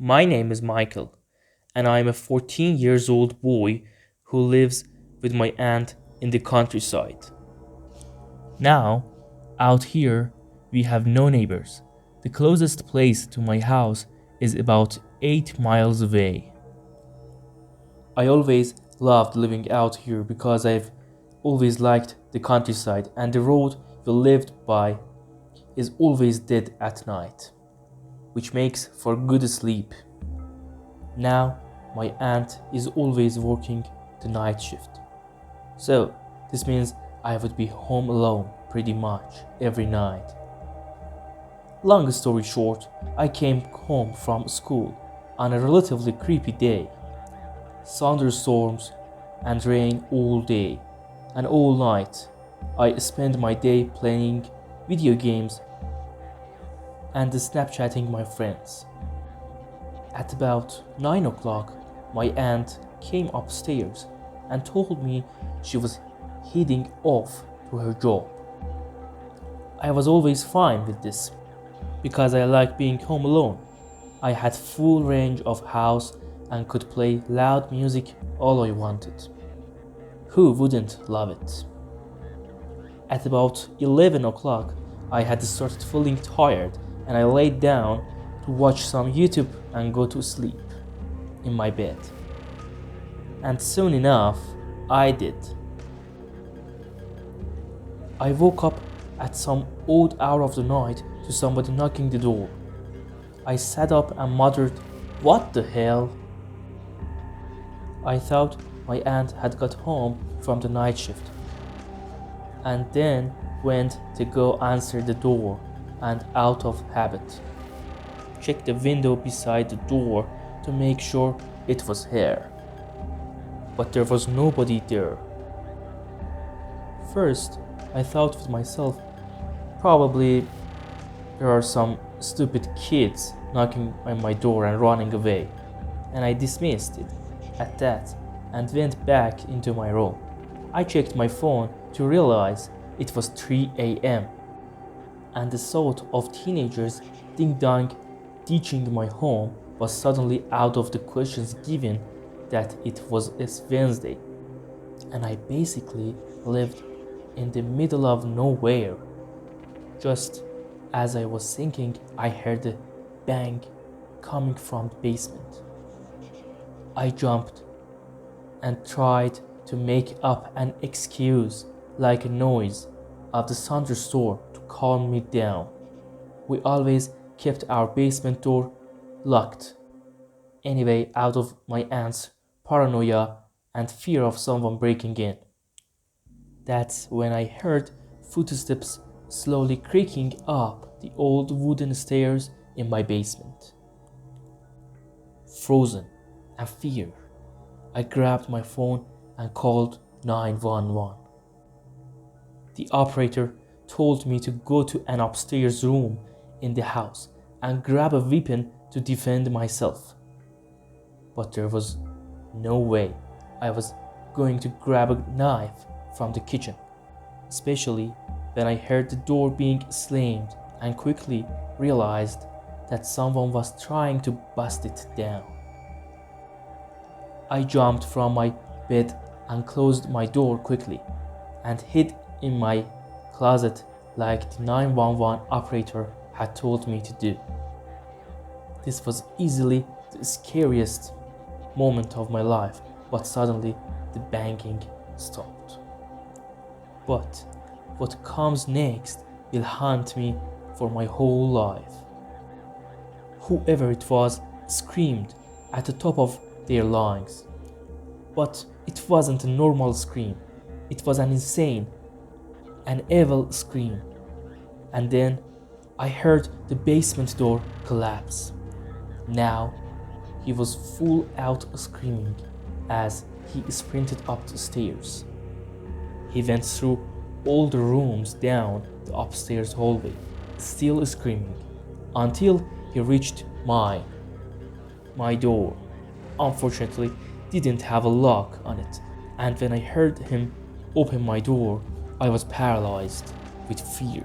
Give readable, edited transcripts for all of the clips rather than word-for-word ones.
My name is Michael, and I am a 14 years old boy who lives with my aunt in the countryside. Now, out here, we have no neighbors. The closest place to my house is about 8 miles away. I always loved living out here because I've always liked the countryside, and the road we lived by is always dead at night, which makes for good sleep. Now, my aunt is always working the night shift. So, this means I would be home alone pretty much every night. Long story short, I came home from school on a relatively creepy day. Thunderstorms and rain all day and all night. I spent my day playing video games and Snapchatting my friends. At about 9 o'clock, my aunt came upstairs and told me she was heading off to her job. I was always fine with this because I liked being home alone. I had full range of house and could play loud music all I wanted. Who wouldn't love it? At about 11 o'clock, I had started feeling tired and I laid down to watch some YouTube and go to sleep in my bed. And soon enough, I did. I woke up at some odd hour of the night to somebody knocking the door. I sat up and muttered, "What the hell?" I thought my aunt had got home from the night shift and then went to go answer the door and out of habit checked the window beside the door to make sure it was her. But there was nobody there. First, I thought with myself, probably there are some stupid kids knocking on my door and running away, and I dismissed it at that and went back into my room. I checked my phone to realize it was 3 a.m. and the thought of teenagers ding-dong ditching my home was suddenly out of the questions given that it was a Wednesday and I basically lived in the middle of nowhere. Just as I was thinking, I heard a bang coming from the basement. I jumped and tried to make up an excuse like a noise of the thunderstorm to calm me down. We always kept our basement door locked. Anyway, out of my aunt's paranoia and fear of someone breaking in. That's when I heard footsteps slowly creaking up the old wooden stairs in my basement. Frozen and fear, I grabbed my phone and called 911. The operator told me to go to an upstairs room in the house and grab a weapon to defend myself. But there was no way I was going to grab a knife from the kitchen, especially when I heard the door being slammed and quickly realized that someone was trying to bust it down. I jumped from my bed and closed my door quickly and hid in my closet like the 911 operator had told me to do. This was easily the scariest moment of my life, but suddenly the banging stopped. But what comes next will haunt me for my whole life. Whoever it was screamed at the top of their lungs. But it wasn't a normal scream. It was an insane, an evil scream. And then I heard the basement door collapse. Now he was full out screaming as he sprinted up the stairs. He went through all the rooms down the upstairs hallway, still screaming, until he reached mine. My door, unfortunately, didn't have a lock on it, and when I heard him open my door, I was paralyzed with fear.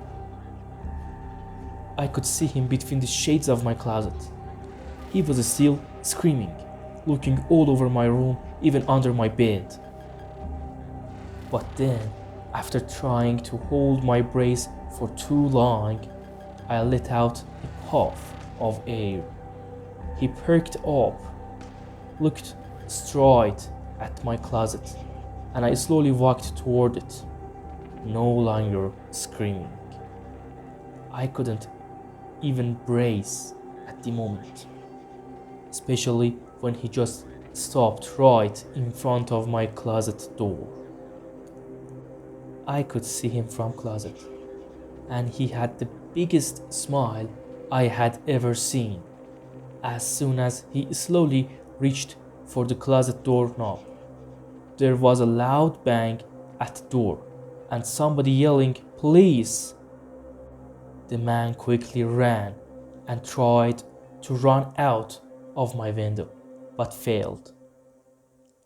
I could see him between the shades of my closet. he was still screaming, looking all over my room, even under my bed. But then, after trying to hold my breath for too long, I let out a puff of air. He perked up, looked straight at my closet, and I slowly walked toward it, no longer screaming. I couldn't even brace at the moment, especially when he just stopped right in front of my closet door. I could see him from closet, and he had the biggest smile I had ever seen. As soon as he slowly reached for the closet door knob, there was a loud bang at the door and somebody yelling, "Police!" The man quickly ran and tried to run out of my window, but failed.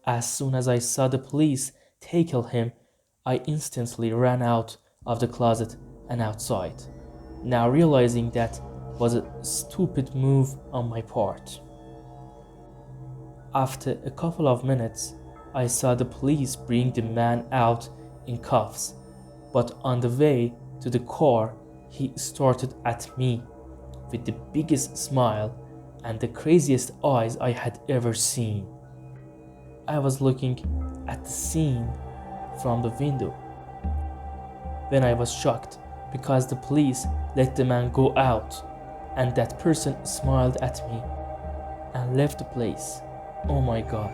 As soon as I saw the police tackle him, I instantly ran out of the closet and outside, now realizing that was a stupid move on my part. After a couple of minutes, I saw the police bring the man out in cuffs, but on the way to the car, he started at me with the biggest smile and the craziest eyes I had ever seen. I was looking at the scene from the window when I was shocked because the police let the man go out and that person smiled at me and left the place. Oh my god,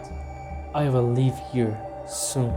I will leave here soon.